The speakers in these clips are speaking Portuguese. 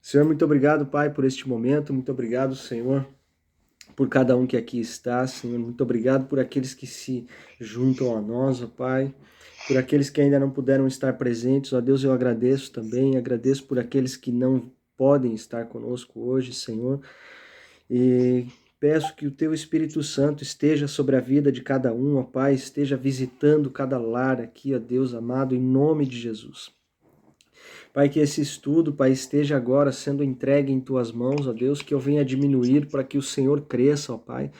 Senhor, muito obrigado, Pai, por este momento. Muito obrigado, Senhor, por cada um que aqui está, Senhor. Muito obrigado por aqueles que se juntam a nós, ó Pai. Por aqueles que ainda não puderam estar presentes, ó Deus, eu agradeço também. Agradeço por aqueles que não podem estar conosco hoje, Senhor. E peço que o Teu Espírito Santo esteja sobre a vida de cada um, ó Pai. Esteja visitando cada lar aqui, ó Deus amado, em nome de Jesus. Pai, que esse estudo, Pai, esteja agora sendo entregue em Tuas mãos, ó Deus, que eu venha diminuir para que o Senhor cresça, ó Pai.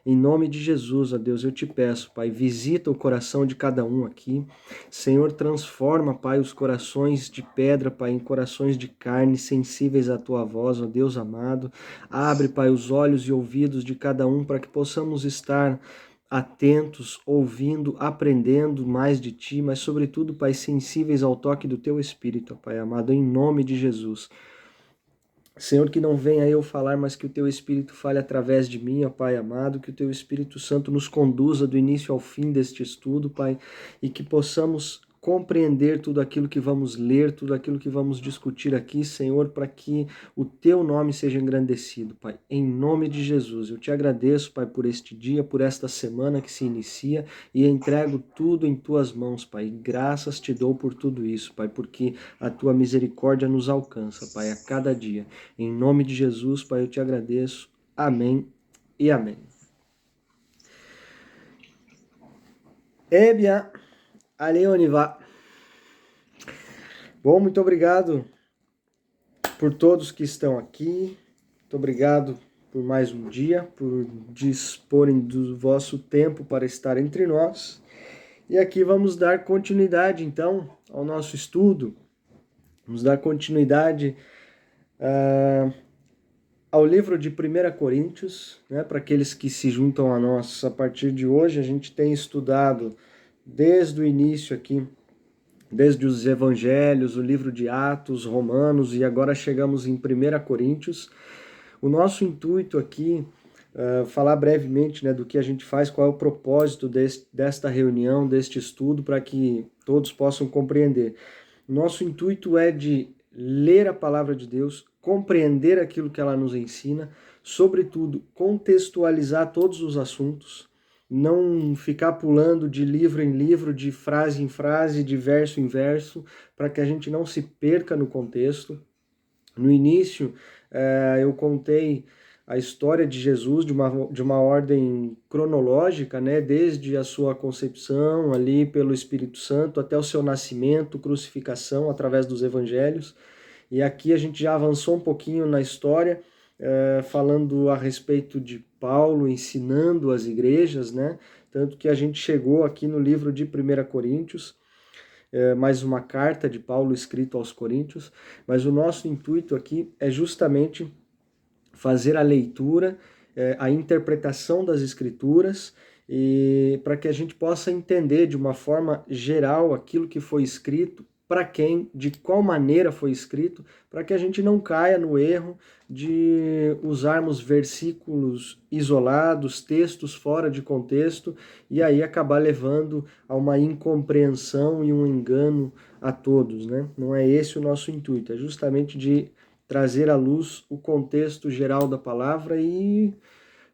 Em nome de Jesus, ó Deus, eu te peço, Pai, visita o coração de cada um aqui. Senhor, transforma, Pai, os corações de pedra, Pai, em corações de carne, sensíveis à Tua voz, ó Deus amado. Abre, Pai, os olhos e ouvidos de cada um para que possamos estar atentos, ouvindo, aprendendo mais de Ti, mas sobretudo, Pai, sensíveis ao toque do Teu Espírito, Pai amado, em nome de Jesus. Senhor, que não venha eu falar, mas que o Teu Espírito fale através de mim, ó Pai amado, que o Teu Espírito Santo nos conduza do início ao fim deste estudo, Pai, e que possamos compreender tudo aquilo que vamos ler, tudo aquilo que vamos discutir aqui, Senhor, para que o Teu nome seja engrandecido, Pai. Em nome de Jesus, eu te agradeço, Pai, por este dia, por esta semana que se inicia e entrego tudo em Tuas mãos, Pai. Graças te dou por tudo isso, Pai, porque a Tua misericórdia nos alcança, Pai, a cada dia. Em nome de Jesus, Pai, eu te agradeço. Amém e amém. Ebia, Aleoniva. Bom, muito obrigado por todos que estão aqui. Muito obrigado por mais um dia, por disporem do vosso tempo para estar entre nós. E aqui vamos dar continuidade, então, ao nosso estudo. Vamos dar continuidade ao livro de 1 Coríntios, né? Para aqueles que se juntam a nós a partir de hoje, a gente tem estudado desde o início aqui, desde os Evangelhos, o livro de Atos, Romanos, e agora chegamos em 1 Coríntios. O nosso intuito aqui, falar brevemente, né, do que a gente faz, qual é o propósito desta reunião, deste estudo, para que todos possam compreender. Nosso intuito é de ler a palavra de Deus, compreender aquilo que ela nos ensina, sobretudo contextualizar todos os assuntos, não ficar pulando de livro em livro, de frase em frase, de verso em verso, para que a gente não se perca no contexto. No início, eu contei a história de Jesus de uma ordem cronológica, né? Desde a sua concepção ali pelo Espírito Santo até o seu nascimento, crucificação através dos evangelhos. E aqui a gente já avançou um pouquinho na história, falando a respeito de Paulo ensinando as igrejas, né? Tanto que a gente chegou aqui no livro de 1 Coríntios, mais uma carta de Paulo escrito aos Coríntios, mas o nosso intuito aqui é justamente fazer a leitura, a interpretação das Escrituras, e para que a gente possa entender de uma forma geral aquilo que foi escrito, para quem, de qual maneira foi escrito, para que a gente não caia no erro de usarmos versículos isolados, textos fora de contexto, e aí acabar levando a uma incompreensão e um engano a todos, né? Não é esse o nosso intuito, é justamente de trazer à luz o contexto geral da palavra e,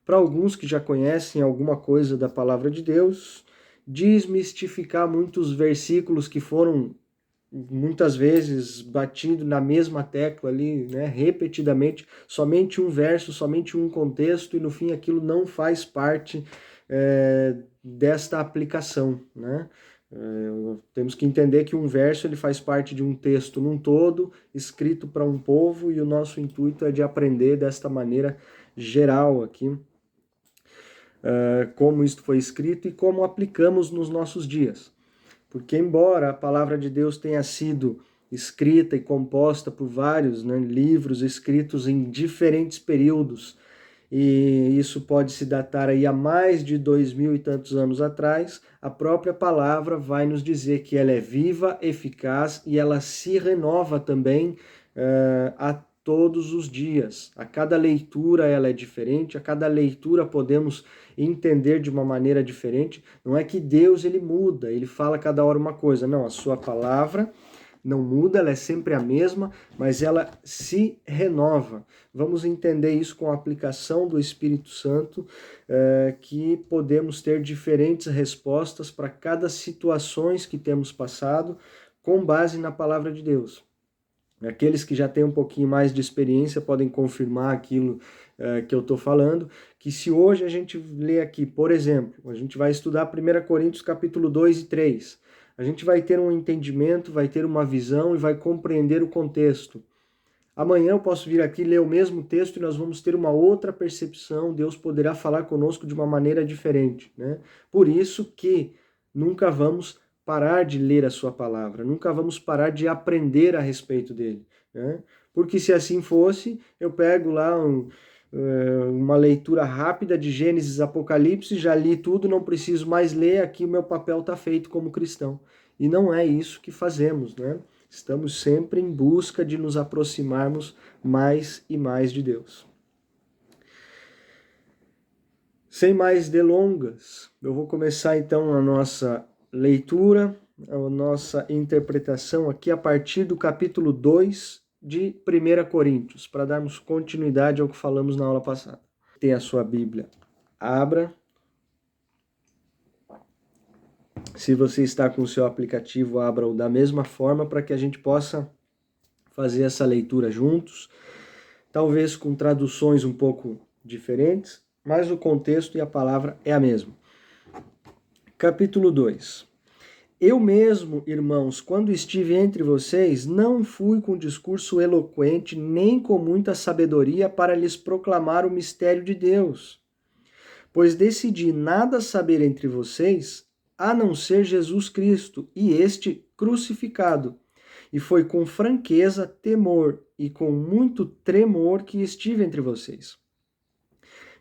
para alguns que já conhecem alguma coisa da palavra de Deus, desmistificar muitos versículos que foram muitas vezes batido na mesma tecla ali, né, repetidamente, somente um verso, somente um contexto, e no fim aquilo não faz parte desta aplicação, né? Temos que entender que um verso ele faz parte de um texto num todo, escrito para um povo, e o nosso intuito é de aprender desta maneira geral aqui, como isto foi escrito e como aplicamos nos nossos dias. Porque embora a palavra de Deus tenha sido escrita e composta por vários, né, livros escritos em diferentes períodos, e isso pode se datar aí a mais de 2000 e tantos anos atrás, a própria palavra vai nos dizer que ela é viva, eficaz e ela se renova também a todos os dias. A cada leitura ela é diferente, a cada leitura podemos entender de uma maneira diferente. Não é que Deus ele muda, ele fala cada hora uma coisa, não, a sua palavra não muda, ela é sempre a mesma, mas ela se renova. Vamos entender isso com a aplicação do Espírito Santo, que podemos ter diferentes respostas para cada situações que temos passado, com base na palavra de Deus. Aqueles que já têm um pouquinho mais de experiência podem confirmar aquilo que eu estou falando, que se hoje a gente lê aqui, por exemplo, a gente vai estudar 1 Coríntios capítulo 2 e 3, a gente vai ter um entendimento, vai ter uma visão e vai compreender o contexto. Amanhã eu posso vir aqui ler o mesmo texto e nós vamos ter uma outra percepção, Deus poderá falar conosco de uma maneira diferente, né? Por isso que nunca vamos parar de ler a sua palavra, nunca vamos parar de aprender a respeito dele, né? Porque se assim fosse, eu pego lá uma leitura rápida de Gênesis, Apocalipse, já li tudo, não preciso mais ler, aqui o meu papel está feito como cristão. E não é isso que fazemos, né? Estamos sempre em busca de nos aproximarmos mais e mais de Deus. Sem mais delongas, eu vou começar então a nossa leitura, a nossa interpretação aqui a partir do capítulo 2 de 1 Coríntios, para darmos continuidade ao que falamos na aula passada. Tem a sua Bíblia, abra. Se você está com o seu aplicativo, abra-o da mesma forma para que a gente possa fazer essa leitura juntos, talvez com traduções um pouco diferentes, mas o contexto e a palavra é a mesma. Capítulo 2. Eu mesmo, irmãos, quando estive entre vocês, não fui com discurso eloquente, nem com muita sabedoria para lhes proclamar o mistério de Deus, pois decidi nada saber entre vocês, a não ser Jesus Cristo, e este crucificado. E foi com franqueza, temor e com muito tremor que estive entre vocês.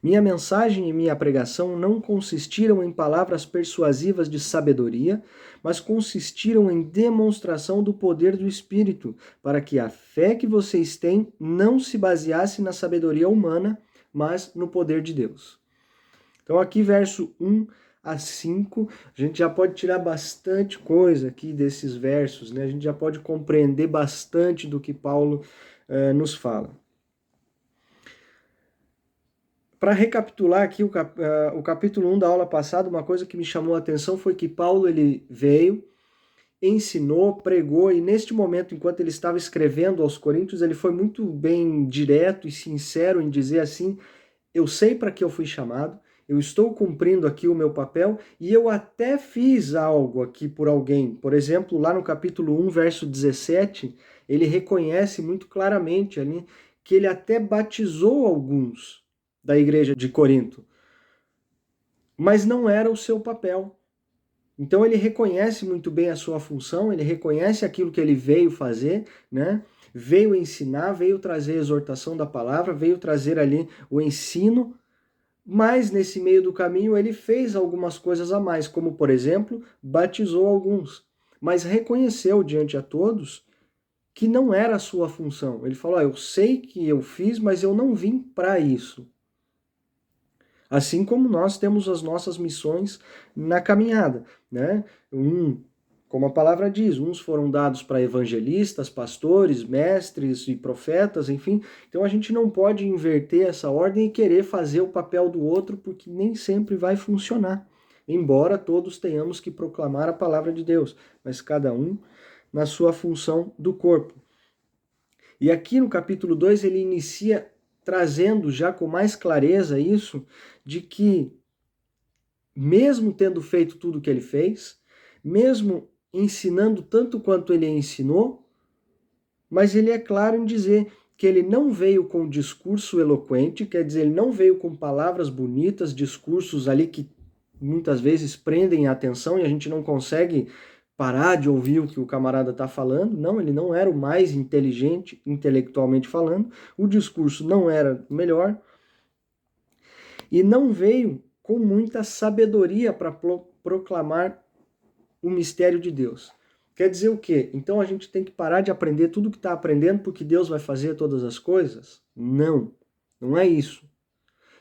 Minha mensagem e minha pregação não consistiram em palavras persuasivas de sabedoria, mas consistiram em demonstração do poder do Espírito, para que a fé que vocês têm não se baseasse na sabedoria humana, mas no poder de Deus. Então aqui verso 1 a 5, a gente já pode tirar bastante coisa aqui desses versos, né? A gente já pode compreender bastante do que Paulo nos fala. Para recapitular aqui o capítulo 1 da aula passada, uma coisa que me chamou a atenção foi que Paulo ele veio, ensinou, pregou, e neste momento, enquanto ele estava escrevendo aos Coríntios, ele foi muito bem direto e sincero em dizer assim: eu sei para que eu fui chamado, eu estou cumprindo aqui o meu papel e eu até fiz algo aqui por alguém. Por exemplo, lá no capítulo 1, verso 17, ele reconhece muito claramente ali que ele até batizou alguns da igreja de Corinto, mas não era o seu papel. Então ele reconhece muito bem a sua função, ele reconhece aquilo que ele veio fazer, né? Veio ensinar, veio trazer a exortação da palavra, veio trazer ali o ensino, mas nesse meio do caminho ele fez algumas coisas a mais, como por exemplo, batizou alguns, mas reconheceu diante a todos que não era a sua função. Ele falou: eu sei que eu fiz, mas eu não vim para isso. Assim como nós temos as nossas missões na caminhada, né? Como a palavra diz, uns foram dados para evangelistas, pastores, mestres e profetas, enfim. Então a gente não pode inverter essa ordem e querer fazer o papel do outro, porque nem sempre vai funcionar. Embora todos tenhamos que proclamar a palavra de Deus, mas cada um na sua função do corpo. E aqui no capítulo 2 ele inicia trazendo já com mais clareza isso, de que mesmo tendo feito tudo o que ele fez, mesmo ensinando tanto quanto ele ensinou, mas ele é claro em dizer que ele não veio com discurso eloquente, quer dizer, ele não veio com palavras bonitas, discursos ali que muitas vezes prendem a atenção e a gente não consegue parar de ouvir o que o camarada está falando. Não, ele não era o mais inteligente, intelectualmente falando, o discurso não era o melhor, e não veio com muita sabedoria para proclamar o mistério de Deus. Quer dizer o quê? Então a gente tem que parar de aprender tudo que está aprendendo porque Deus vai fazer todas as coisas? Não, não é isso.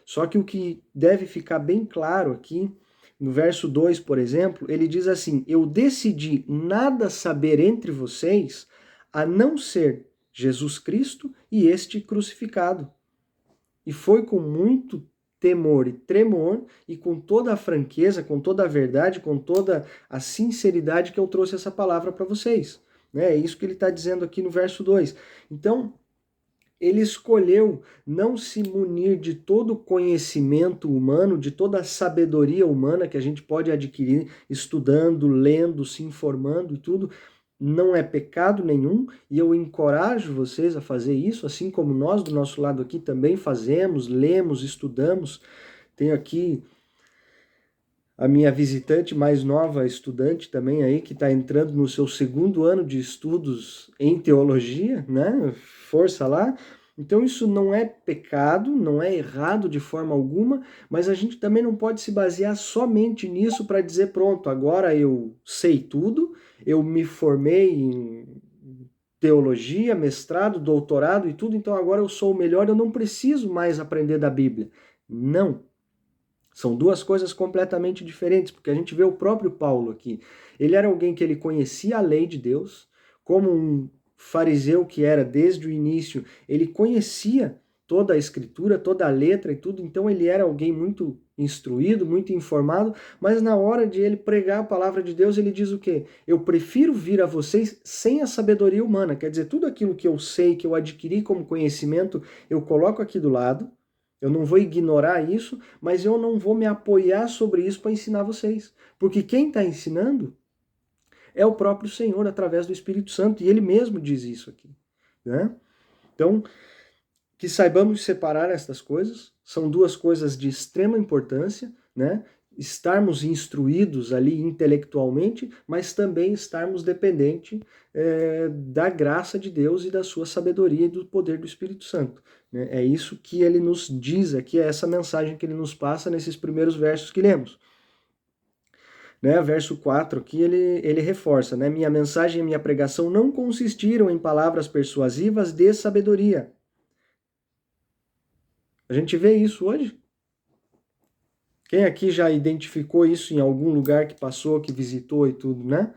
Só que o que deve ficar bem claro aqui, no verso 2, por exemplo, ele diz assim: eu decidi nada saber entre vocês, a não ser Jesus Cristo e este crucificado. E foi com muito temor e tremor e com toda a franqueza, com toda a verdade, com toda a sinceridade que eu trouxe essa palavra para vocês. É isso que ele está dizendo aqui no verso 2. Então, ele escolheu não se munir de todo o conhecimento humano, de toda a sabedoria humana que a gente pode adquirir estudando, lendo, se informando e tudo. Não é pecado nenhum, e eu encorajo vocês a fazer isso, assim como nós do nosso lado aqui também fazemos, lemos, estudamos. Tenho aqui a minha visitante mais nova, estudante também aí, que está entrando no seu 2º ano de estudos em teologia, né? Força lá. Então isso não é pecado, não é errado de forma alguma, mas a gente também não pode se basear somente nisso para dizer, pronto, agora eu sei tudo, eu me formei em teologia, mestrado, doutorado e tudo, então agora eu sou o melhor, eu não preciso mais aprender da Bíblia. Não. São duas coisas completamente diferentes, porque a gente vê o próprio Paulo aqui. Ele era alguém que ele conhecia a lei de Deus, como um fariseu que era desde o início, ele conhecia toda a escritura, toda a letra e tudo, então ele era alguém muito instruído, muito informado, mas na hora de ele pregar a palavra de Deus, ele diz o quê? Eu prefiro vir a vocês sem a sabedoria humana, quer dizer, tudo aquilo que eu sei, que eu adquiri como conhecimento, eu coloco aqui do lado, eu não vou ignorar isso, mas eu não vou me apoiar sobre isso para ensinar vocês. Porque quem está ensinando é o próprio Senhor através do Espírito Santo, e ele mesmo diz isso aqui. Né? Então, que saibamos separar estas coisas, são duas coisas de extrema importância, né? Estarmos instruídos ali intelectualmente, mas também estarmos dependentes da graça de Deus e da sua sabedoria e do poder do Espírito Santo. Né? É isso que ele nos diz aqui, é essa mensagem que ele nos passa nesses primeiros versos que lemos. Né? Verso 4 aqui ele reforça, né? Minha mensagem e minha pregação não consistiram em palavras persuasivas de sabedoria. A gente vê isso hoje? Quem aqui já identificou isso em algum lugar que passou, que visitou e tudo, né?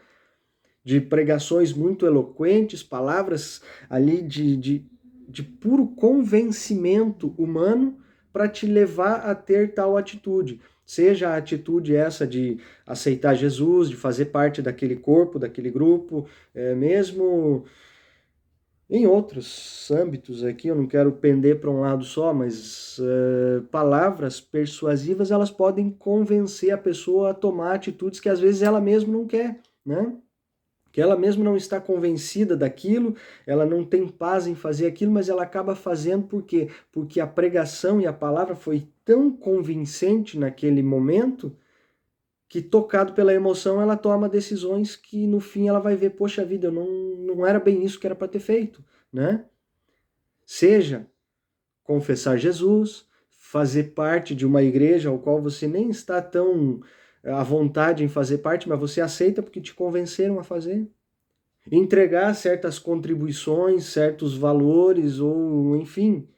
De pregações muito eloquentes, palavras ali de puro convencimento humano para te levar a ter tal atitude. Seja a atitude essa de aceitar Jesus, de fazer parte daquele corpo, daquele grupo, mesmo em outros âmbitos aqui, eu não quero pender para um lado só, mas palavras persuasivas, elas podem convencer a pessoa a tomar atitudes que às vezes ela mesma não quer, né? Que ela mesma não está convencida daquilo, ela não tem paz em fazer aquilo, mas ela acaba fazendo por quê? Porque a pregação e a palavra foi tão convincente naquele momento que, tocado pela emoção, ela toma decisões que no fim ela vai ver, poxa vida, não era bem isso que era para ter feito, né? Seja confessar Jesus, fazer parte de uma igreja ao qual você nem está tão à vontade em fazer parte, mas você aceita porque te convenceram a fazer. Entregar certas contribuições, certos valores, ou enfim,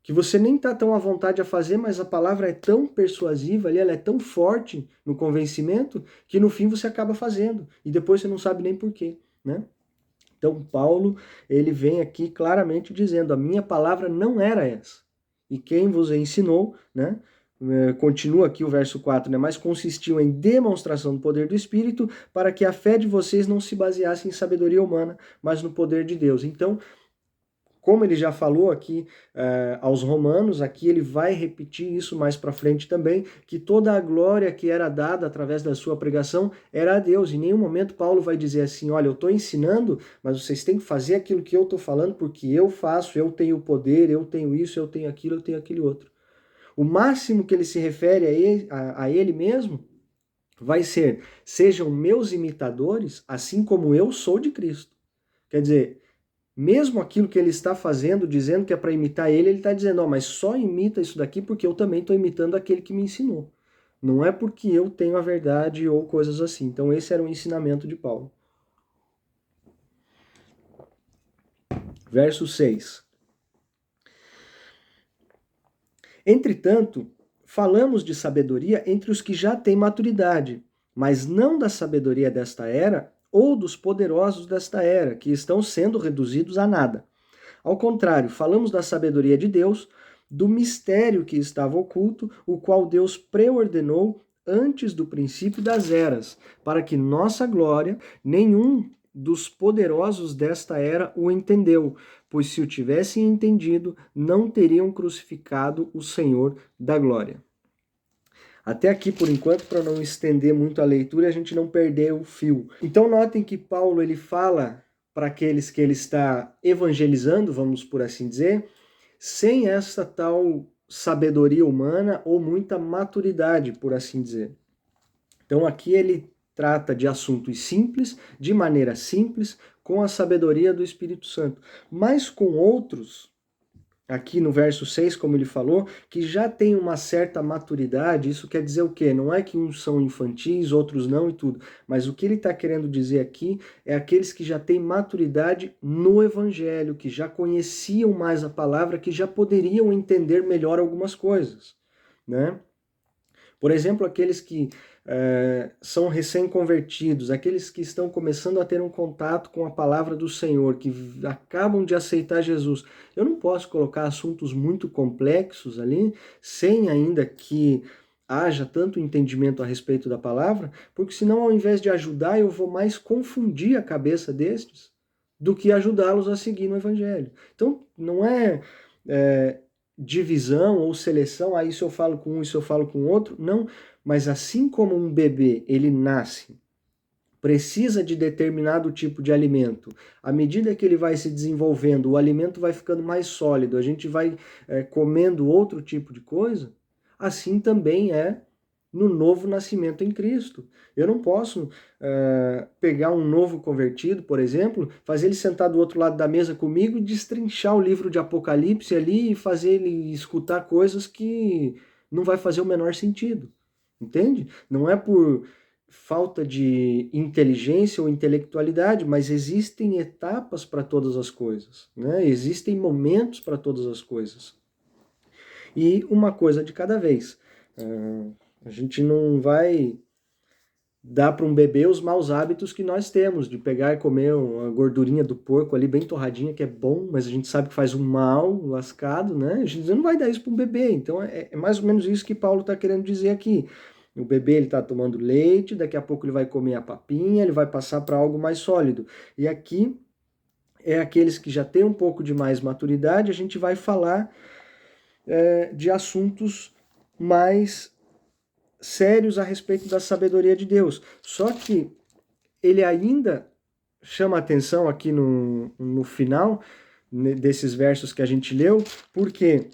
que você nem está tão à vontade a fazer, mas a palavra é tão persuasiva ali, ela é tão forte no convencimento, que no fim você acaba fazendo, e depois você não sabe nem porquê, né? Então Paulo, ele vem aqui claramente dizendo, a minha palavra não era essa. E quem vos ensinou, né? Continua aqui o verso 4, né? Mas consistiu em demonstração do poder do Espírito, para que a fé de vocês não se baseasse em sabedoria humana, mas no poder de Deus. Então, como ele já falou aqui aos romanos, aqui ele vai repetir isso mais para frente também, que toda a glória que era dada através da sua pregação era a Deus. Em nenhum momento Paulo vai dizer assim, olha, eu estou ensinando, mas vocês têm que fazer aquilo que eu estou falando, porque eu faço, eu tenho o poder, eu tenho isso, eu tenho aquilo, eu tenho aquele outro. O máximo que ele se refere a ele mesmo vai ser, sejam meus imitadores, assim como eu sou de Cristo. Quer dizer, mesmo aquilo que ele está fazendo, dizendo que é para imitar ele está dizendo, mas só imita isso daqui porque eu também estou imitando aquele que me ensinou. Não é porque eu tenho a verdade ou coisas assim. Então esse era o ensinamento de Paulo. Verso 6. Entretanto, falamos de sabedoria entre os que já têm maturidade, mas não da sabedoria desta era ou dos poderosos desta era, que estão sendo reduzidos a nada. Ao contrário, falamos da sabedoria de Deus, do mistério que estava oculto, o qual Deus preordenou antes do princípio das eras, para que nossa glória, nenhum dos poderosos desta era o entendeu, pois se o tivessem entendido, não teriam crucificado o Senhor da glória. Até aqui, por enquanto, para não estender muito a leitura e a gente não perder o fio. Então, notem que Paulo ele fala para aqueles que ele está evangelizando, vamos por assim dizer, sem essa tal sabedoria humana ou muita maturidade, por assim dizer. Então, aqui ele trata de assuntos simples, de maneira simples, com a sabedoria do Espírito Santo, mas com outros, aqui no verso 6, como ele falou, que já tem uma certa maturidade. Isso quer dizer o quê? Não é que uns são infantis, outros não e tudo, mas o que ele está querendo dizer aqui é aqueles que já têm maturidade no Evangelho, que já conheciam mais a palavra, que já poderiam entender melhor algumas coisas, né? Por exemplo, aqueles que são recém-convertidos, aqueles que estão começando a ter um contato com a palavra do Senhor, que acabam de aceitar Jesus. Eu não posso colocar assuntos muito complexos ali, sem ainda que haja tanto entendimento a respeito da palavra, porque senão, ao invés de ajudar, eu vou mais confundir a cabeça destes do que ajudá-los a seguir no Evangelho. Então, não é divisão ou seleção, isso eu falo com um, isso eu falo com outro, não, mas assim como um bebê, ele nasce, precisa de determinado tipo de alimento, à medida que ele vai se desenvolvendo, o alimento vai ficando mais sólido, a gente vai comendo outro tipo de coisa, assim também é no novo nascimento em Cristo. Eu não posso pegar um novo convertido, por exemplo, fazer ele sentar do outro lado da mesa comigo e destrinchar o livro de Apocalipse ali e fazer ele escutar coisas que não vai fazer o menor sentido. Entende? Não é por falta de inteligência ou intelectualidade, mas existem etapas para todas as coisas, né? Existem momentos para todas as coisas. E uma coisa de cada vez. A gente não vai dar para um bebê os maus hábitos que nós temos, de pegar e comer uma gordurinha do porco ali bem torradinha, que é bom, mas a gente sabe que faz um mal lascado, né? A gente não vai dar isso para um bebê. Então é mais ou menos isso que Paulo está querendo dizer aqui. O bebê ele está tomando leite, daqui a pouco ele vai comer a papinha, ele vai passar para algo mais sólido. E aqui é aqueles que já têm um pouco de mais maturidade, a gente vai falar de assuntos mais sérios a respeito da sabedoria de Deus. Só que ele ainda chama atenção aqui no final desses versos que a gente leu, porque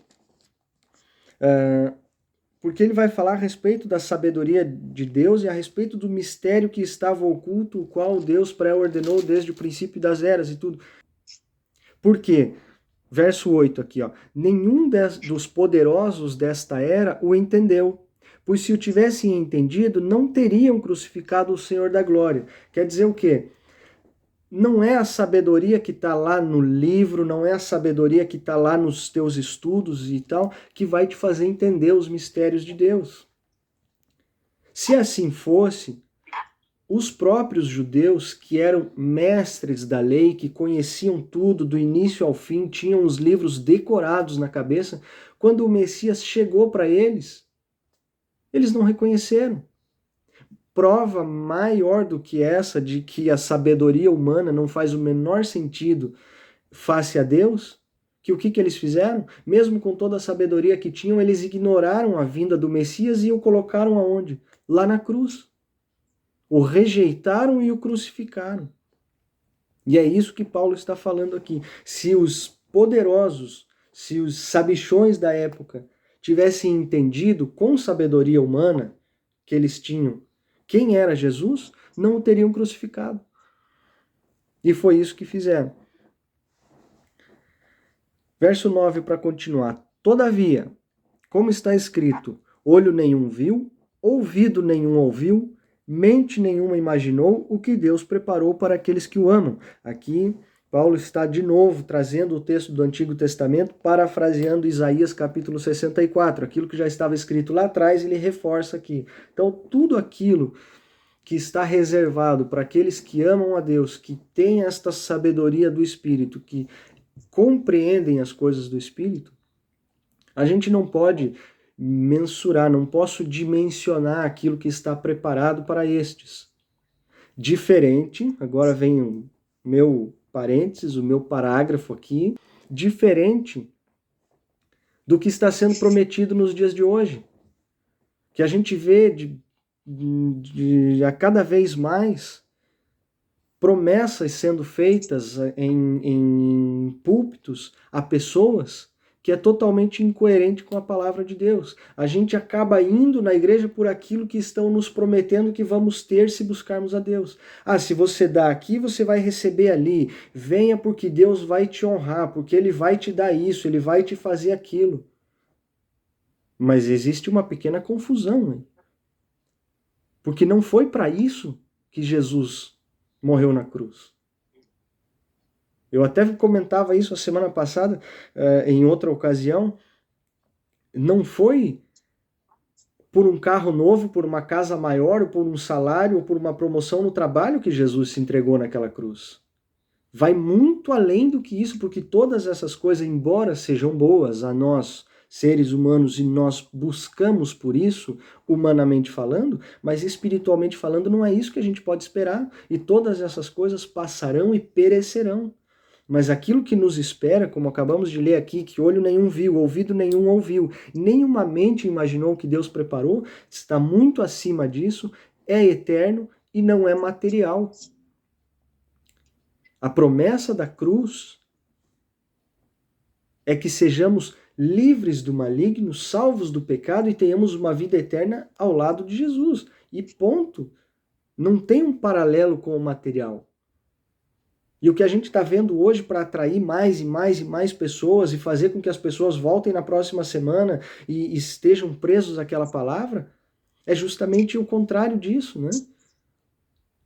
ele vai falar a respeito da sabedoria de Deus e a respeito do mistério que estava oculto, o qual Deus pré-ordenou desde o princípio das eras e tudo. Por quê? Verso 8 aqui, ó. Nenhum dos poderosos desta era o entendeu, pois se o tivessem entendido, não teriam crucificado o Senhor da glória. Quer dizer o quê? Não é a sabedoria que está lá no livro, não é a sabedoria que está lá nos teus estudos e tal, que vai te fazer entender os mistérios de Deus. Se assim fosse, os próprios judeus, que eram mestres da lei, que conheciam tudo do início ao fim, tinham os livros decorados na cabeça, quando o Messias chegou para eles, eles não reconheceram. Prova maior do que essa de que a sabedoria humana não faz o menor sentido face a Deus, que o que eles fizeram? Mesmo com toda a sabedoria que tinham, eles ignoraram a vinda do Messias e o colocaram aonde? Lá na cruz. O rejeitaram e o crucificaram. E é isso que Paulo está falando aqui. Se os poderosos, se os sabichões da época tivessem entendido com sabedoria humana que eles tinham quem era Jesus, não o teriam crucificado. E foi isso que fizeram. Verso 9 para continuar. Todavia, como está escrito, olho nenhum viu, ouvido nenhum ouviu, mente nenhuma imaginou o que Deus preparou para aqueles que o amam. Aqui, Paulo está de novo trazendo o texto do Antigo Testamento, parafraseando Isaías capítulo 64. Aquilo que já estava escrito lá atrás, ele reforça aqui. Então, tudo aquilo que está reservado para aqueles que amam a Deus, que têm esta sabedoria do Espírito, que compreendem as coisas do Espírito, a gente não pode mensurar, não posso dimensionar aquilo que está preparado para estes. Diferente, agora vem o meu parênteses, o meu parágrafo aqui, diferente do que está sendo prometido nos dias de hoje. Que a gente vê a cada vez mais promessas sendo feitas em púlpitos a pessoas que é totalmente incoerente com a palavra de Deus. A gente acaba indo na igreja por aquilo que estão nos prometendo que vamos ter se buscarmos a Deus. Ah, se você dá aqui, você vai receber ali. Venha porque Deus vai te honrar, porque Ele vai te dar isso, Ele vai te fazer aquilo. Mas existe uma pequena confusão, hein? Porque não foi para isso que Jesus morreu na cruz. Eu até comentava isso a semana passada, em outra ocasião. Não foi por um carro novo, por uma casa maior, ou por um salário, ou por uma promoção no trabalho que Jesus se entregou naquela cruz. Vai muito além do que isso, porque todas essas coisas, embora sejam boas a nós, seres humanos, e nós buscamos por isso, humanamente falando, mas espiritualmente falando, não é isso que a gente pode esperar. E todas essas coisas passarão e perecerão. Mas aquilo que nos espera, como acabamos de ler aqui, que olho nenhum viu, ouvido nenhum ouviu, nenhuma mente imaginou o que Deus preparou, está muito acima disso, é eterno e não é material. A promessa da cruz é que sejamos livres do maligno, salvos do pecado e tenhamos uma vida eterna ao lado de Jesus. E ponto. Não tem um paralelo com o material. E o que a gente está vendo hoje para atrair mais e mais e mais pessoas e fazer com que as pessoas voltem na próxima semana e estejam presos àquela palavra, é justamente o contrário disso, né?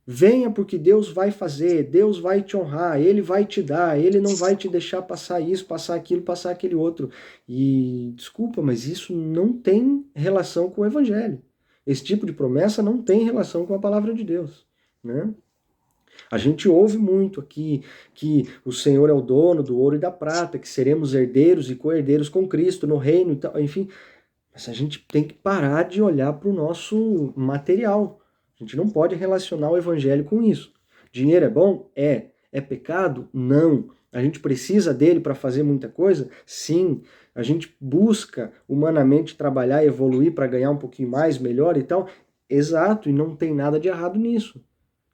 Venha porque Deus vai fazer, Deus vai te honrar, Ele vai te dar, Ele não vai te deixar passar isso, passar aquilo, passar aquele outro. E desculpa, mas isso não tem relação com o Evangelho. Esse tipo de promessa não tem relação com a palavra de Deus, né? A gente ouve muito aqui que o Senhor é o dono do ouro e da prata, que seremos herdeiros e co-herdeiros com Cristo no reino, enfim. Mas a gente tem que parar de olhar para o nosso material. A gente não pode relacionar o evangelho com isso. Dinheiro é bom? É. É pecado? Não. A gente precisa dele para fazer muita coisa? Sim. A gente busca humanamente trabalhar, evoluir para ganhar um pouquinho mais, melhor e tal? Exato, e não tem nada de errado nisso.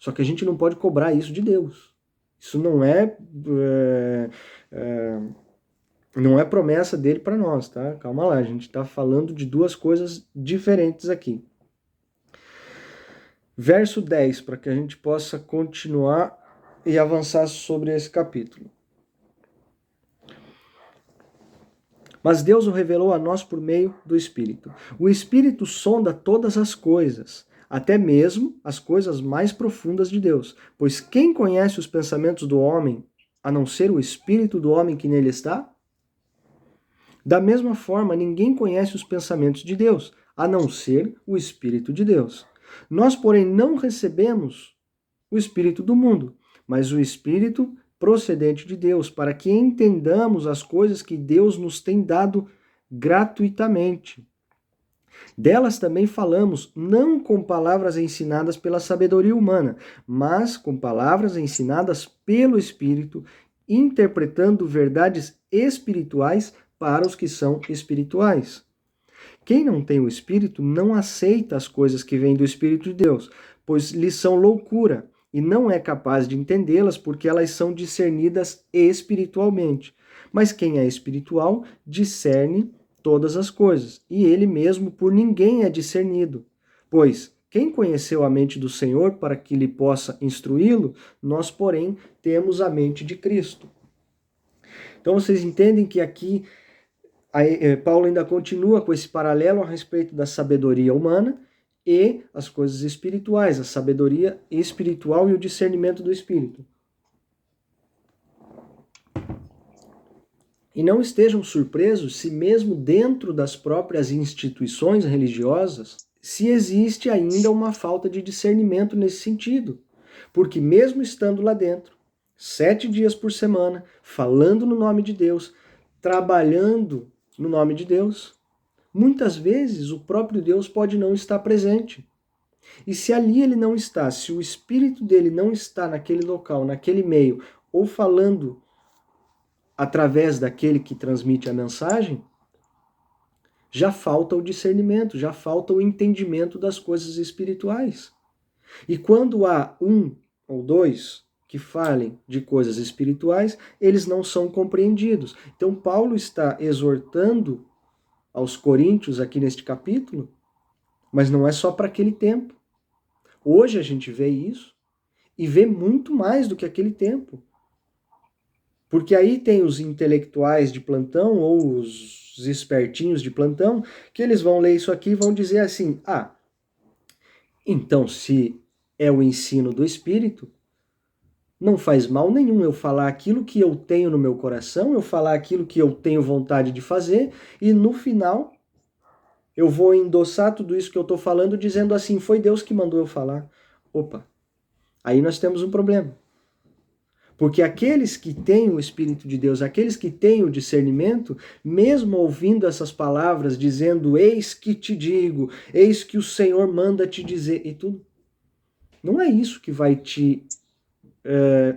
Só que a gente não pode cobrar isso de Deus. Isso não é promessa dele para nós, tá? Calma lá, a gente está falando de duas coisas diferentes aqui. Verso 10, para que a gente possa continuar e avançar sobre esse capítulo. Mas Deus o revelou a nós por meio do Espírito. O Espírito sonda todas as coisas, até mesmo as coisas mais profundas de Deus. Pois quem conhece os pensamentos do homem, a não ser o Espírito do homem que nele está? Da mesma forma, ninguém conhece os pensamentos de Deus, a não ser o Espírito de Deus. Nós, porém, não recebemos o Espírito do mundo, mas o Espírito procedente de Deus, para que entendamos as coisas que Deus nos tem dado gratuitamente. Delas também falamos, não com palavras ensinadas pela sabedoria humana, mas com palavras ensinadas pelo Espírito, interpretando verdades espirituais para os que são espirituais. Quem não tem o Espírito não aceita as coisas que vêm do Espírito de Deus, pois lhes são loucura, e não é capaz de entendê-las porque elas são discernidas espiritualmente. Mas quem é espiritual discerne todas as coisas, e ele mesmo por ninguém é discernido. Pois quem conheceu a mente do Senhor para que lhe possa instruí-lo? Nós, porém, temos a mente de Cristo. Então vocês entendem que aqui Paulo ainda continua com esse paralelo a respeito da sabedoria humana e as coisas espirituais, a sabedoria espiritual e o discernimento do Espírito. E não estejam surpresos se mesmo dentro das próprias instituições religiosas se existe ainda uma falta de discernimento nesse sentido. Porque mesmo estando lá dentro, 7 dias por semana, falando no nome de Deus, trabalhando no nome de Deus, muitas vezes o próprio Deus pode não estar presente. E se ali ele não está, se o espírito dele não está naquele local, naquele meio, ou falando através daquele que transmite a mensagem, já falta o discernimento, já falta o entendimento das coisas espirituais. E quando há um ou dois que falem de coisas espirituais, eles não são compreendidos. Então Paulo está exortando aos coríntios aqui neste capítulo, mas não é só para aquele tempo. Hoje a gente vê isso e vê muito mais do que aquele tempo. Porque aí tem os intelectuais de plantão ou os espertinhos de plantão que eles vão ler isso aqui e vão dizer assim: ah, então se é o ensino do Espírito, não faz mal nenhum eu falar aquilo que eu tenho no meu coração, eu falar aquilo que eu tenho vontade de fazer e no final eu vou endossar tudo isso que eu estou falando dizendo assim, foi Deus que mandou eu falar. Opa, aí nós temos um problema. Porque aqueles que têm o Espírito de Deus, aqueles que têm o discernimento, mesmo ouvindo essas palavras dizendo, eis que te digo, eis que o Senhor manda te dizer, e tudo, não é isso que vai te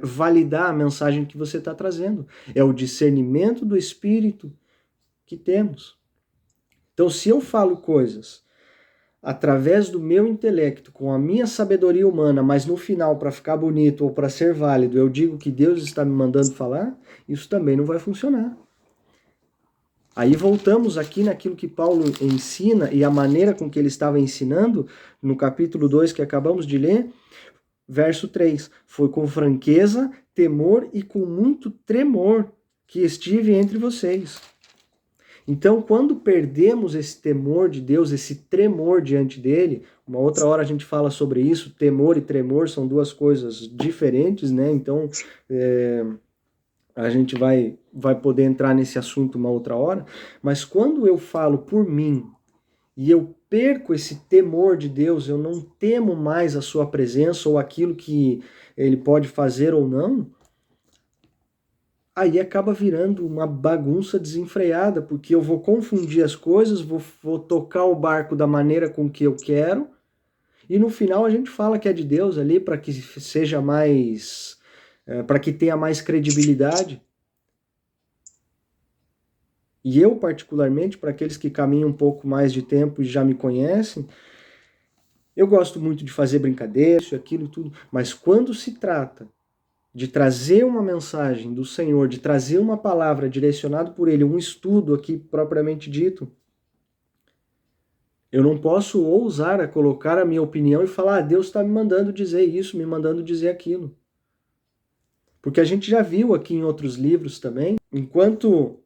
validar a mensagem que você está trazendo. É o discernimento do Espírito que temos. Então, se eu falo coisas através do meu intelecto, com a minha sabedoria humana, mas no final, para ficar bonito ou para ser válido, eu digo que Deus está me mandando falar, isso também não vai funcionar. Aí voltamos aqui naquilo que Paulo ensina e a maneira com que ele estava ensinando, no capítulo 2 que acabamos de ler, verso 3. Foi com franqueza, temor e com muito tremor que estive entre vocês. Então, quando perdemos esse temor de Deus, esse tremor diante dele, uma outra hora a gente fala sobre isso, temor e tremor são duas coisas diferentes, né? Então, a gente vai poder entrar nesse assunto uma outra hora, mas quando eu falo por mim e eu perco esse temor de Deus, eu não temo mais a sua presença ou aquilo que ele pode fazer ou não, aí acaba virando uma bagunça desenfreada, porque eu vou confundir as coisas, vou tocar o barco da maneira com que eu quero, e no final a gente fala que é de Deus ali para que seja mais, para que tenha mais credibilidade. E eu, particularmente, para aqueles que caminham um pouco mais de tempo e já me conhecem, eu gosto muito de fazer brincadeira, isso, aquilo, tudo, mas quando se trata de trazer uma mensagem do Senhor, de trazer uma palavra direcionada por Ele, um estudo aqui propriamente dito, eu não posso ousar a colocar a minha opinião e falar, Deus está me mandando dizer isso, me mandando dizer aquilo. Porque a gente já viu aqui em outros livros também, enquanto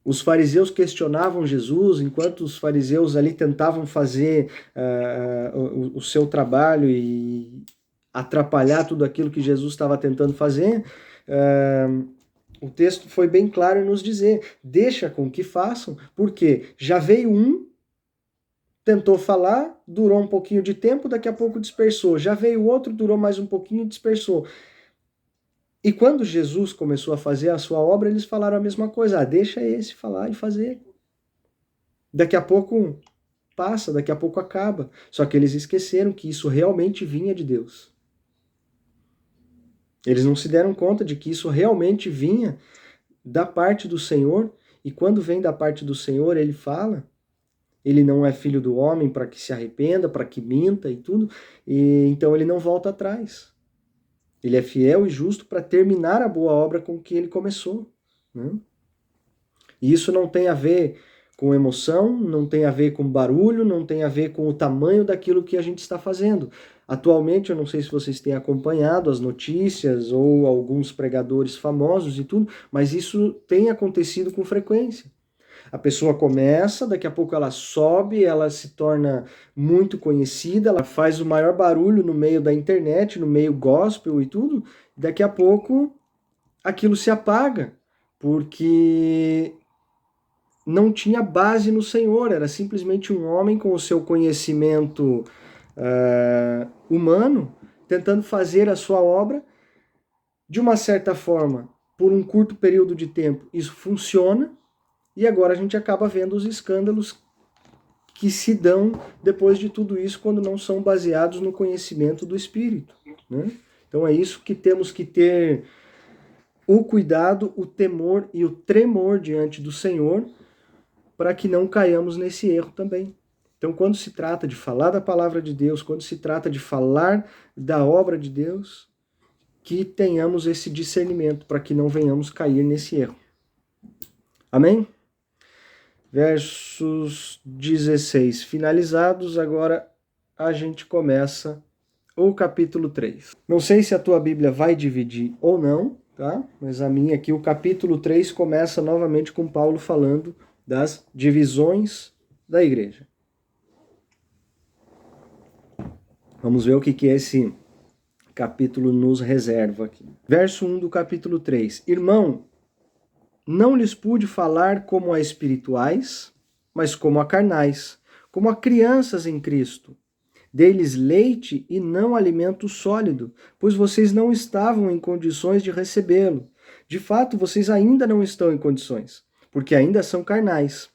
os fariseus questionavam Jesus, enquanto os fariseus ali tentavam fazer o seu trabalho e atrapalhar tudo aquilo que Jesus estava tentando fazer, o texto foi bem claro em nos dizer, deixa com que façam, porque já veio um, tentou falar, durou um pouquinho de tempo, daqui a pouco dispersou, já veio outro, durou mais um pouquinho, dispersou. E quando Jesus começou a fazer a sua obra, eles falaram a mesma coisa, deixa esse falar e fazer. Daqui a pouco passa, daqui a pouco acaba. Só que eles esqueceram que isso realmente vinha de Deus. Eles não se deram conta de que isso realmente vinha da parte do Senhor, e quando vem da parte do Senhor, ele fala, ele não é filho do homem para que se arrependa, para que minta e tudo, e então ele não volta atrás. Ele é fiel e justo para terminar a boa obra com que ele começou. Né? E isso não tem a ver com emoção, não tem a ver com barulho, não tem a ver com o tamanho daquilo que a gente está fazendo. Atualmente, eu não sei se vocês têm acompanhado as notícias ou alguns pregadores famosos e tudo, mas isso tem acontecido com frequência. A pessoa começa, daqui a pouco ela sobe, ela se torna muito conhecida, ela faz o maior barulho no meio da internet, no meio gospel e tudo, daqui a pouco aquilo se apaga, porque não tinha base no Senhor, era simplesmente um homem com o seu conhecimento humano, tentando fazer a sua obra. De uma certa forma, por um curto período de tempo, isso funciona, e agora a gente acaba vendo os escândalos que se dão depois de tudo isso, quando não são baseados no conhecimento do Espírito, né? Então é isso que temos que ter o cuidado, o temor e o tremor diante do Senhor, para que não caiamos nesse erro também. Então, quando se trata de falar da palavra de Deus, quando se trata de falar da obra de Deus, que tenhamos esse discernimento para que não venhamos cair nesse erro. Amém? Versos 16 finalizados, agora a gente começa o capítulo 3. Não sei se a tua Bíblia vai dividir ou não, tá? Mas a minha aqui, o capítulo 3 começa novamente com Paulo falando das divisões da igreja. Vamos ver o que esse capítulo nos reserva aqui. Verso 1 do capítulo 3. Irmão, não lhes pude falar como a espirituais, mas como a carnais, como a crianças em Cristo. Dei-lhes leite e não alimento sólido, pois vocês não estavam em condições de recebê-lo. De fato, vocês ainda não estão em condições, porque ainda são carnais.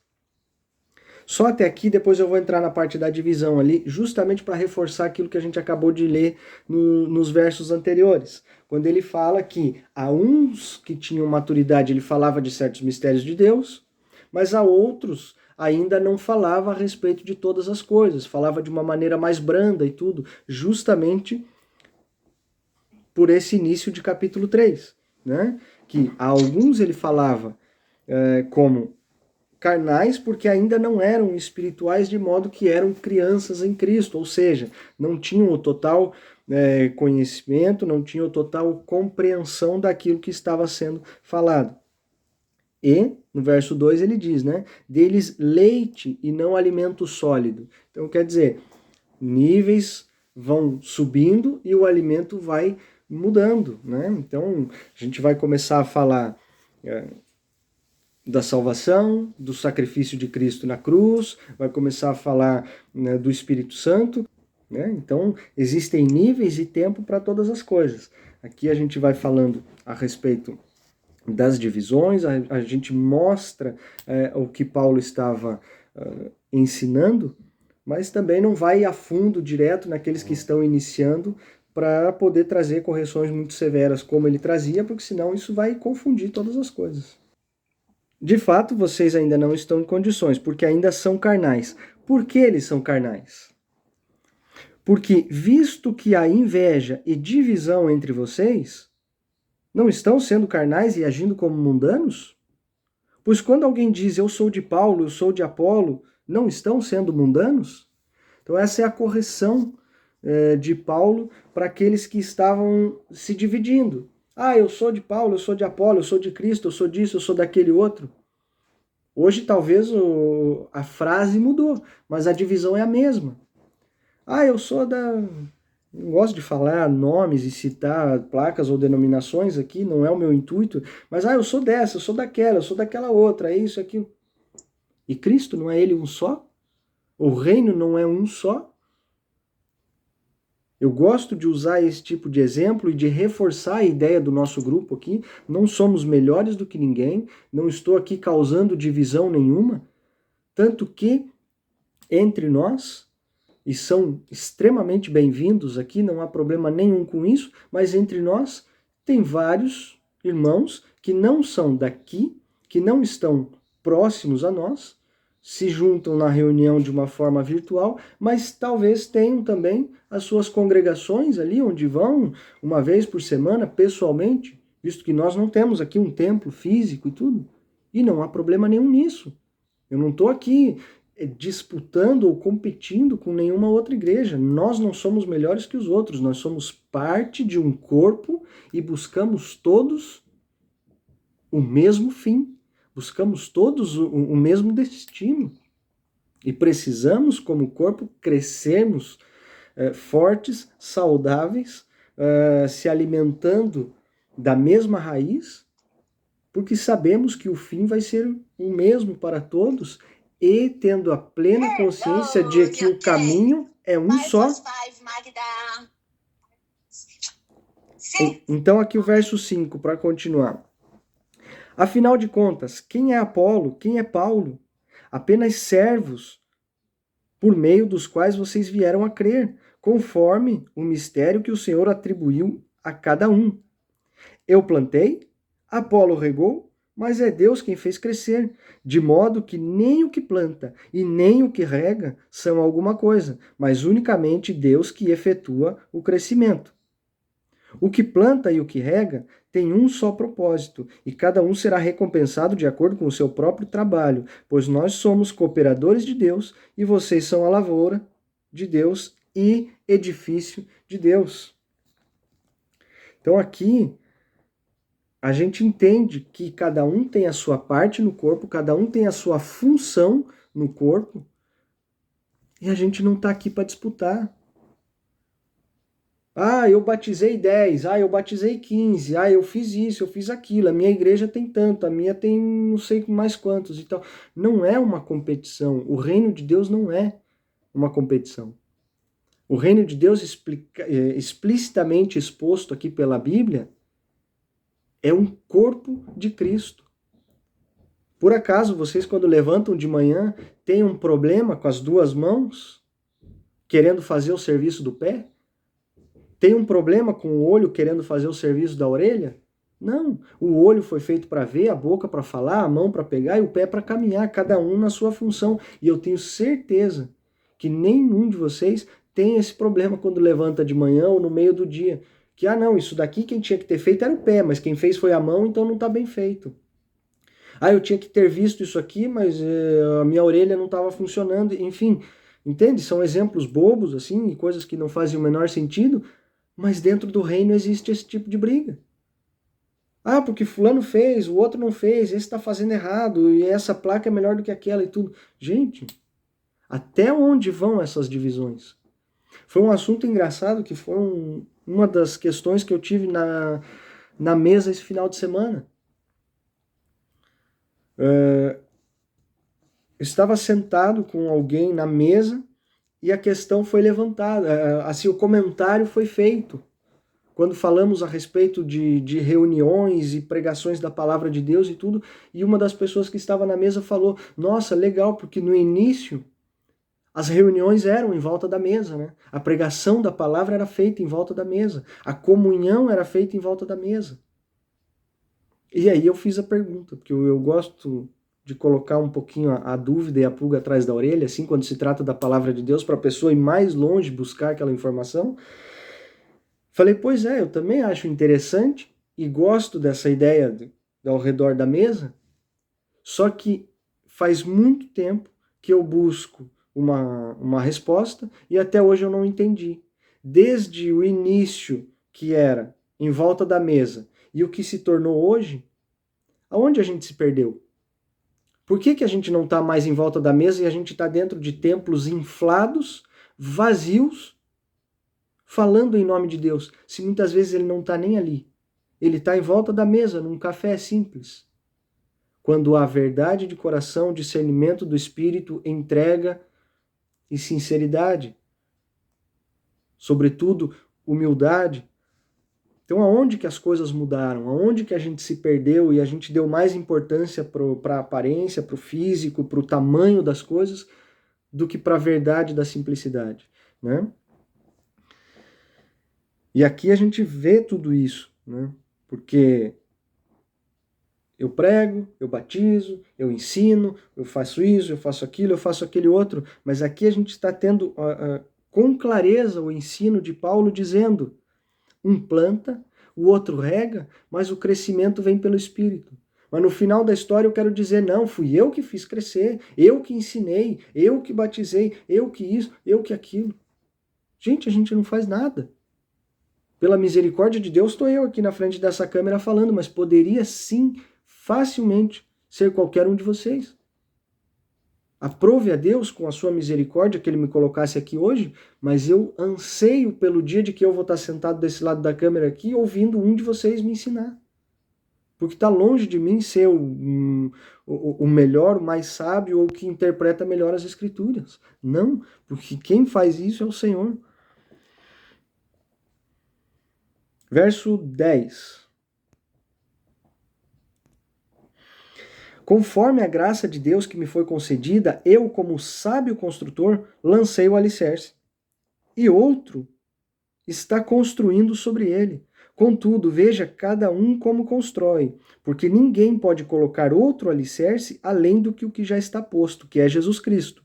Só até aqui, depois eu vou entrar na parte da divisão ali, justamente para reforçar aquilo que a gente acabou de ler nos versos anteriores. Quando ele fala que a uns que tinham maturidade, ele falava de certos mistérios de Deus, mas a outros ainda não falava a respeito de todas as coisas, falava de uma maneira mais branda e tudo, justamente por esse início de capítulo 3, né? Que a alguns ele falava como carnais, porque ainda não eram espirituais, de modo que eram crianças em Cristo, ou seja, não tinham o total conhecimento, não tinham a total compreensão daquilo que estava sendo falado. E, no verso 2 ele diz, né, deles leite e não alimento sólido. Então, quer dizer, níveis vão subindo e o alimento vai mudando, né? Então, a gente vai começar a falar da salvação, do sacrifício de Cristo na cruz, vai começar a falar, né, do Espírito Santo, né? Então, existem níveis e tempo para todas as coisas. Aqui a gente vai falando a respeito das divisões, a gente mostra o que Paulo estava ensinando, mas também não vai a fundo direto naqueles que estão iniciando para poder trazer correções muito severas como ele trazia, porque senão isso vai confundir todas as coisas. De fato, vocês ainda não estão em condições, porque ainda são carnais. Por que eles são carnais? Porque, visto que há inveja e divisão entre vocês, não estão sendo carnais e agindo como mundanos? Pois quando alguém diz eu sou de Paulo, eu sou de Apolo, não estão sendo mundanos? Então essa é a correção de Paulo para aqueles que estavam se dividindo. Ah, eu sou de Paulo, eu sou de Apolo, eu sou de Cristo, eu sou disso, eu sou daquele outro. Hoje talvez a frase mudou, mas a divisão é a mesma. Ah, eu sou da... Não gosto de falar nomes e citar placas ou denominações aqui, não é o meu intuito, mas eu sou dessa, eu sou daquela outra, é isso, aquilo. E Cristo, não é ele um só? O reino não é um só? Eu gosto de usar esse tipo de exemplo e de reforçar a ideia do nosso grupo aqui. Não somos melhores do que ninguém, não estou aqui causando divisão nenhuma, tanto que entre nós, e são extremamente bem-vindos aqui, não há problema nenhum com isso, mas entre nós tem vários irmãos que não são daqui, que não estão próximos a nós, se juntam na reunião de uma forma virtual, mas talvez tenham também as suas congregações ali, onde vão uma vez por semana, pessoalmente, visto que nós não temos aqui um templo físico e tudo. E não há problema nenhum nisso. Eu não estou aqui disputando ou competindo com nenhuma outra igreja. Nós não somos melhores que os outros, nós somos parte de um corpo e buscamos todos o mesmo fim, buscamos todos o mesmo destino. E precisamos, como corpo, crescermos fortes, saudáveis, se alimentando da mesma raiz, porque sabemos que o fim vai ser o mesmo para todos e tendo a plena consciência de que o caminho é um só. Então aqui o verso 5, para continuar. Afinal de contas, quem é Apolo? Quem é Paulo? Apenas servos por meio dos quais vocês vieram a crer, conforme o mistério que o Senhor atribuiu a cada um. Eu plantei, Apolo regou, mas é Deus quem fez crescer, de modo que nem o que planta e nem o que rega são alguma coisa, mas unicamente Deus que efetua o crescimento. O que planta e o que rega tem um só propósito, e cada um será recompensado de acordo com o seu próprio trabalho, pois nós somos cooperadores de Deus e vocês são a lavoura de Deus e edifício de Deus. Então aqui a gente entende que cada um tem a sua parte no corpo, cada um tem a sua função no corpo, e a gente não está aqui para disputar. Ah, eu batizei 10, eu batizei 15, eu fiz isso, eu fiz aquilo, a minha igreja tem tanto, a minha tem não sei mais quantos e tal. Não é uma competição, o reino de Deus não é uma competição. O reino de Deus explicitamente exposto aqui pela Bíblia é um corpo de Cristo. Por acaso vocês quando levantam de manhã têm um problema com as duas mãos, querendo fazer o serviço do pé? Tem um problema com o olho querendo fazer o serviço da orelha? Não. O olho foi feito para ver, a boca para falar, a mão para pegar e o pé para caminhar, cada um na sua função. E eu tenho certeza que nenhum de vocês tem esse problema quando levanta de manhã ou no meio do dia. Que, não, isso daqui quem tinha que ter feito era o pé, mas quem fez foi a mão, então não está bem feito. Eu tinha que ter visto isso aqui, mas a minha orelha não estava funcionando. Enfim, entende? São exemplos bobos, assim, e coisas que não fazem o menor sentido, mas dentro do reino existe esse tipo de briga. Porque fulano fez, o outro não fez, esse está fazendo errado, e essa placa é melhor do que aquela e tudo. Gente, até onde vão essas divisões? Foi um assunto engraçado que foi uma das questões que eu tive na mesa esse final de semana. Eu estava sentado com alguém na mesa e a questão foi levantada, assim, o comentário foi feito. Quando falamos a respeito de reuniões e pregações da palavra de Deus e tudo, e uma das pessoas que estava na mesa falou, nossa, legal, porque no início as reuniões eram em volta da mesa, né? A pregação da palavra era feita em volta da mesa, a comunhão era feita em volta da mesa. E aí eu fiz a pergunta, porque eu gosto de colocar um pouquinho a dúvida e a pulga atrás da orelha, assim, quando se trata da palavra de Deus, para a pessoa ir mais longe buscar aquela informação. Falei, pois é, eu também acho interessante e gosto dessa ideia ao redor da mesa, só que faz muito tempo que eu busco uma resposta e até hoje eu não entendi. Desde o início, que era em volta da mesa, e o que se tornou hoje, aonde a gente se perdeu? Por que a gente não está mais em volta da mesa e a gente está dentro de templos inflados, vazios, falando em nome de Deus, se muitas vezes ele não está nem ali? Ele está em volta da mesa, num café simples. Quando há verdade de coração, discernimento do Espírito, entrega e sinceridade. Sobretudo, humildade. Então, aonde que as coisas mudaram? Aonde que a gente se perdeu e a gente deu mais importância para a aparência, para o físico, para o tamanho das coisas, do que para a verdade da simplicidade, né? E aqui a gente vê tudo isso, né? Porque eu prego, eu batizo, eu ensino, eu faço isso, eu faço aquilo, eu faço aquele outro, mas aqui a gente está tendo com clareza o ensino de Paulo dizendo: um planta, o outro rega, mas o crescimento vem pelo Espírito. Mas no final da história eu quero dizer, não, fui eu que fiz crescer, eu que ensinei, eu que batizei, eu que isso, eu que aquilo. Gente, a gente não faz nada. Pela misericórdia de Deus, estou eu aqui na frente dessa câmera falando, mas poderia sim, facilmente, ser qualquer um de vocês. Aprove a Deus com a sua misericórdia que Ele me colocasse aqui hoje, mas eu anseio pelo dia de que eu vou estar sentado desse lado da câmera aqui, ouvindo um de vocês me ensinar. Porque está longe de mim ser o melhor, o mais sábio ou que interpreta melhor as Escrituras. Não, porque quem faz isso é o Senhor. Verso 10. Conforme a graça de Deus que me foi concedida, eu, como sábio construtor, lancei o alicerce. E outro está construindo sobre ele. Contudo, veja cada um como constrói, porque ninguém pode colocar outro alicerce além do que o que já está posto, que é Jesus Cristo.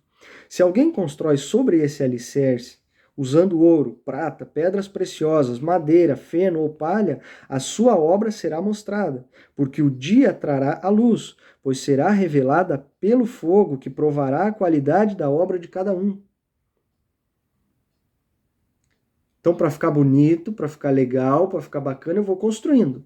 Se alguém constrói sobre esse alicerce, usando ouro, prata, pedras preciosas, madeira, feno ou palha, a sua obra será mostrada, porque o dia trará a luz, pois será revelada pelo fogo que provará a qualidade da obra de cada um. Então, para ficar bonito, para ficar legal, para ficar bacana, eu vou construindo.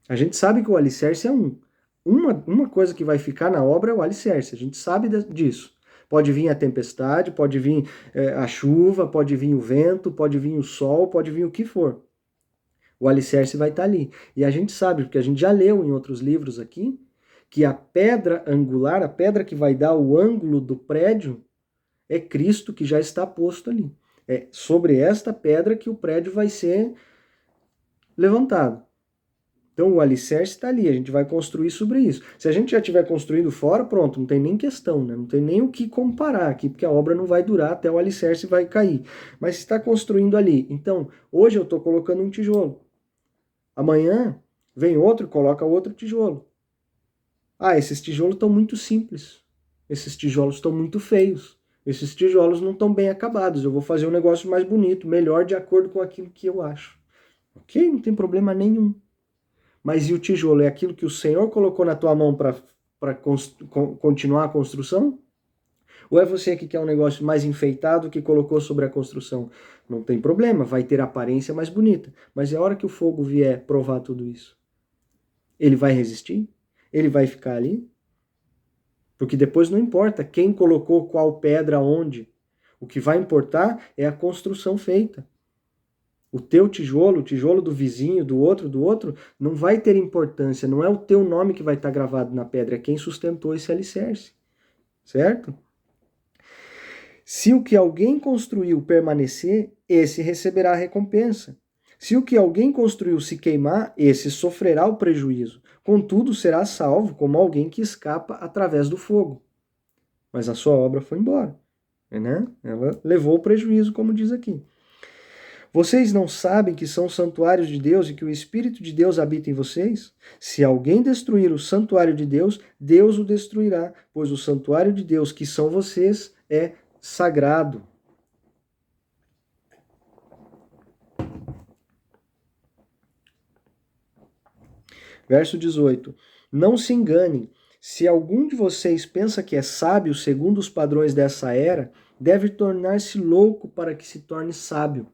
A gente sabe que o alicerce é um. Uma coisa que vai ficar na obra é o alicerce, a gente sabe disso. Pode vir a tempestade, pode vir a chuva, pode vir o vento, pode vir o sol, pode vir o que for. O alicerce vai estar ali. E a gente sabe, porque a gente já leu em outros livros aqui, que a pedra angular, a pedra que vai dar o ângulo do prédio, é Cristo que já está posto ali. É sobre esta pedra que o prédio vai ser levantado. Então o alicerce está ali, a gente vai construir sobre isso. Se a gente já estiver construindo fora, pronto, não tem nem questão, né? Não tem nem o que comparar aqui, porque a obra não vai durar até o alicerce vai cair. Mas está construindo ali. Então, hoje eu estou colocando um tijolo. Amanhã vem outro e coloca outro tijolo. Ah, esses tijolos estão muito simples. Esses tijolos estão muito feios. Esses tijolos não estão bem acabados. Eu vou fazer um negócio mais bonito, melhor de acordo com aquilo que eu acho. Ok? Não tem problema nenhum. Mas e o tijolo? É aquilo que o Senhor colocou na tua mão para continuar a construção? Ou é você que quer um negócio mais enfeitado que colocou sobre a construção? Não tem problema, vai ter aparência mais bonita. Mas é a hora que o fogo vier provar tudo isso. Ele vai resistir? Ele vai ficar ali? Porque depois não importa quem colocou qual pedra onde. O que vai importar é a construção feita. O teu tijolo, o tijolo do vizinho, do outro, não vai ter importância. Não é o teu nome que vai estar gravado na pedra, é quem sustentou esse alicerce. Certo? Se o que alguém construiu permanecer, esse receberá a recompensa. Se o que alguém construiu se queimar, esse sofrerá o prejuízo. Contudo, será salvo como alguém que escapa através do fogo. Mas a sua obra foi embora, né? Ela levou o prejuízo, como diz aqui. Vocês não sabem que são santuários de Deus e que o Espírito de Deus habita em vocês? Se alguém destruir o santuário de Deus, Deus o destruirá, pois o santuário de Deus, que são vocês, é sagrado. Verso 18. Não se enganem. Se algum de vocês pensa que é sábio segundo os padrões dessa era, deve tornar-se louco para que se torne sábio.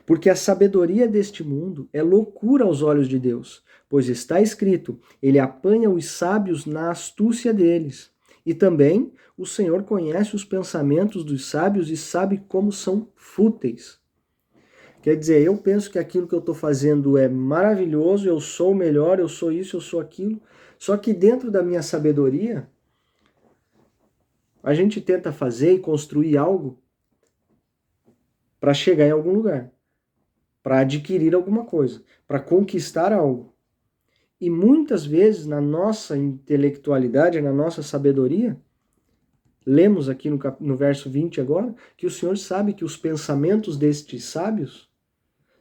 Porque a sabedoria deste mundo é loucura aos olhos de Deus, pois está escrito, ele apanha os sábios na astúcia deles. E também o Senhor conhece os pensamentos dos sábios e sabe como são fúteis. Quer dizer, eu penso que aquilo que eu estou fazendo é maravilhoso, eu sou o melhor, eu sou isso, eu sou aquilo. Só que dentro da minha sabedoria, a gente tenta fazer e construir algo para chegar em algum lugar, para adquirir alguma coisa, para conquistar algo. E muitas vezes, na nossa intelectualidade, na nossa sabedoria, lemos aqui no verso 20 agora, que o Senhor sabe que os pensamentos destes sábios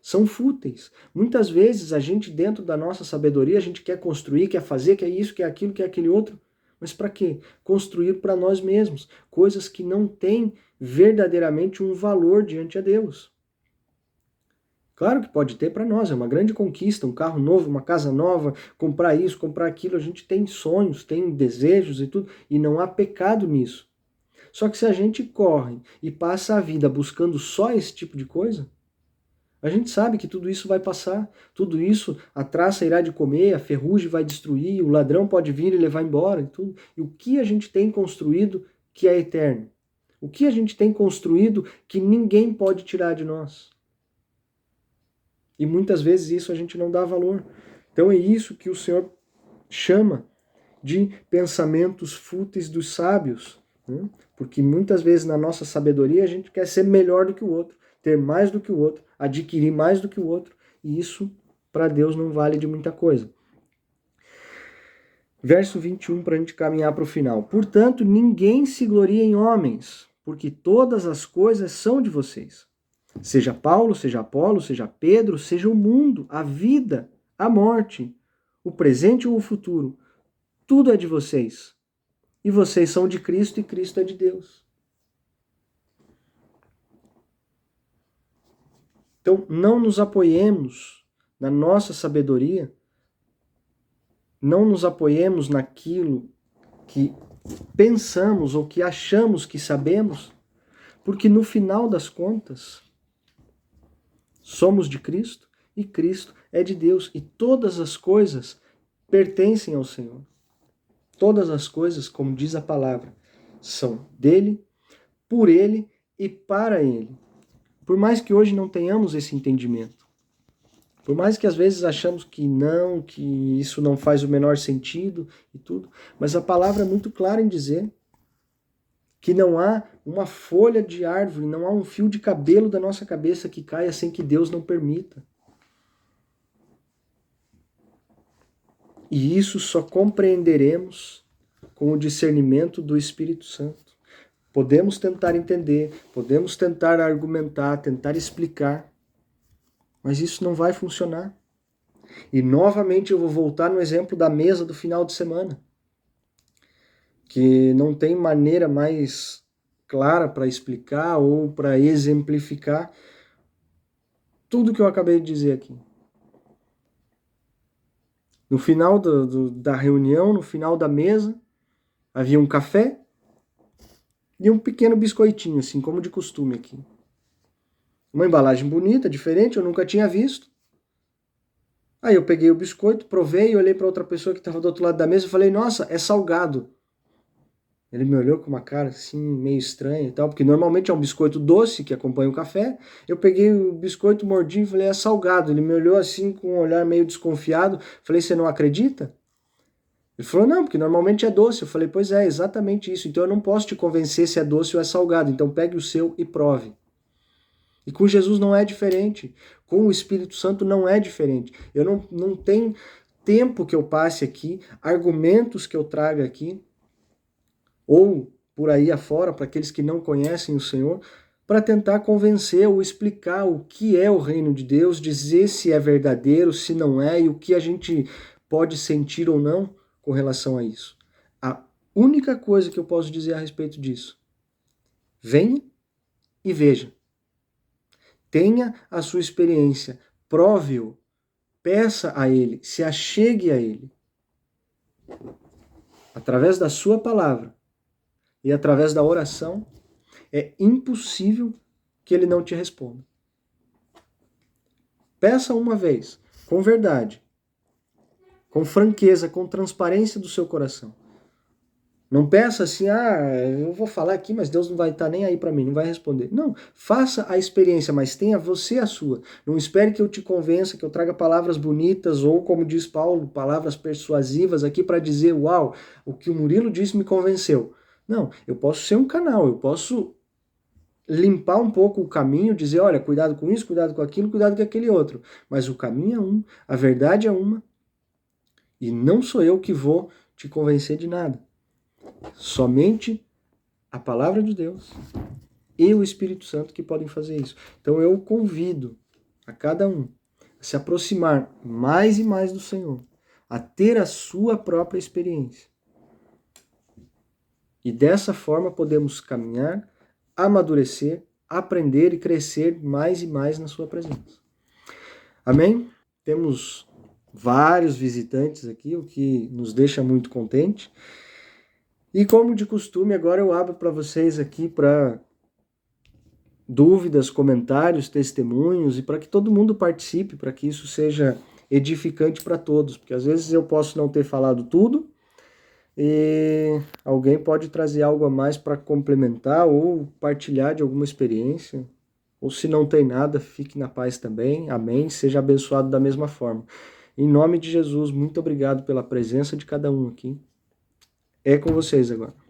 são fúteis. Muitas vezes a gente, dentro da nossa sabedoria, a gente quer construir, quer fazer, quer isso, quer aquilo, quer aquele outro. Mas para quê? Construir para nós mesmos. Coisas que não têm verdadeiramente um valor diante a Deus. Claro que pode ter para nós, é uma grande conquista, um carro novo, uma casa nova, comprar isso, comprar aquilo. A gente tem sonhos, tem desejos e tudo, e não há pecado nisso. Só que se a gente corre e passa a vida buscando só esse tipo de coisa, a gente sabe que tudo isso vai passar, tudo isso a traça irá de comer, a ferrugem vai destruir, o ladrão pode vir e levar embora e tudo. E o que a gente tem construído que é eterno? O que a gente tem construído que ninguém pode tirar de nós? E muitas vezes isso a gente não dá valor. Então é isso que o Senhor chama de pensamentos fúteis dos sábios, né? Porque muitas vezes na nossa sabedoria a gente quer ser melhor do que o outro, ter mais do que o outro, adquirir mais do que o outro, e isso para Deus não vale de muita coisa. Verso 21, para a gente caminhar para o final. Portanto, ninguém se gloria em homens, porque todas as coisas são de vocês. Seja Paulo, seja Apolo, seja Pedro, seja o mundo, a vida, a morte, o presente ou o futuro. Tudo é de vocês. E vocês são de Cristo e Cristo é de Deus. Então, não nos apoiemos na nossa sabedoria, não nos apoiemos naquilo que pensamos ou que achamos que sabemos, porque no final das contas, somos de Cristo e Cristo é de Deus e todas as coisas pertencem ao Senhor. Todas as coisas, como diz a palavra, são dele, por ele e para ele. Por mais que hoje não tenhamos esse entendimento, por mais que às vezes achamos que não, que isso não faz o menor sentido e tudo, mas a palavra é muito clara em dizer que não há uma folha de árvore, não há um fio de cabelo da nossa cabeça que caia sem que Deus não permita. E isso só compreenderemos com o discernimento do Espírito Santo. Podemos tentar entender, podemos tentar argumentar, tentar explicar, mas isso não vai funcionar. E novamente eu vou voltar no exemplo da mesa do final de semana, que não tem maneira mais clara para explicar ou para exemplificar tudo que eu acabei de dizer aqui. No final da reunião, no final da mesa, havia um café e um pequeno biscoitinho, assim como de costume aqui. Uma embalagem bonita, diferente, eu nunca tinha visto. Aí eu peguei o biscoito, provei, olhei para outra pessoa que estava do outro lado da mesa e falei, nossa, é salgado. Ele me olhou com uma cara assim, meio estranha e tal, porque normalmente é um biscoito doce que acompanha o café. Eu peguei o biscoito, mordi e falei, é salgado. Ele me olhou assim com um olhar meio desconfiado. Falei, você não acredita? Ele falou, não, porque normalmente é doce. Eu falei, pois é, exatamente isso. Então eu não posso te convencer se é doce ou é salgado. Então pegue o seu e prove. E com Jesus não é diferente. Com o Espírito Santo não é diferente. Eu não tenho tempo que eu passe aqui, argumentos que eu traga aqui, ou por aí afora, para aqueles que não conhecem o Senhor, para tentar convencer ou explicar o que é o reino de Deus, dizer se é verdadeiro, se não é, e o que a gente pode sentir ou não com relação a isso. A única coisa que eu posso dizer a respeito disso: venha e veja. Tenha a sua experiência, prove-o, peça a Ele, se achegue a Ele. Através da sua palavra e através da oração, é impossível que Ele não te responda. Peça uma vez, com verdade, com franqueza, com transparência do seu coração. Não peça assim, eu vou falar aqui, mas Deus não vai estar nem aí para mim, não vai responder. Não, faça a experiência, mas tenha você a sua. Não espere que eu te convença, que eu traga palavras bonitas ou, como diz Paulo, palavras persuasivas aqui para dizer, uau, o que o Murilo disse me convenceu. Não, eu posso ser um canal, eu posso limpar um pouco o caminho, dizer, olha, cuidado com isso, cuidado com aquilo, cuidado com aquele outro. Mas o caminho é um, a verdade é uma, e não sou eu que vou te convencer de nada. Somente a palavra de Deus e o Espírito Santo que podem fazer isso. Então eu convido a cada um a se aproximar mais e mais do Senhor, a ter a sua própria experiência. E dessa forma podemos caminhar, amadurecer, aprender e crescer mais e mais na sua presença. Amém? Temos vários visitantes aqui, o que nos deixa muito contente. E como de costume, agora eu abro para vocês aqui para dúvidas, comentários, testemunhos e para que todo mundo participe, para que isso seja edificante para todos, porque às vezes eu posso não ter falado tudo e alguém pode trazer algo a mais para complementar ou partilhar de alguma experiência. ou se não tem nada, fique na paz também. Amém. Seja abençoado da mesma forma. Em nome de Jesus, muito obrigado pela presença de cada um aqui. É com vocês agora.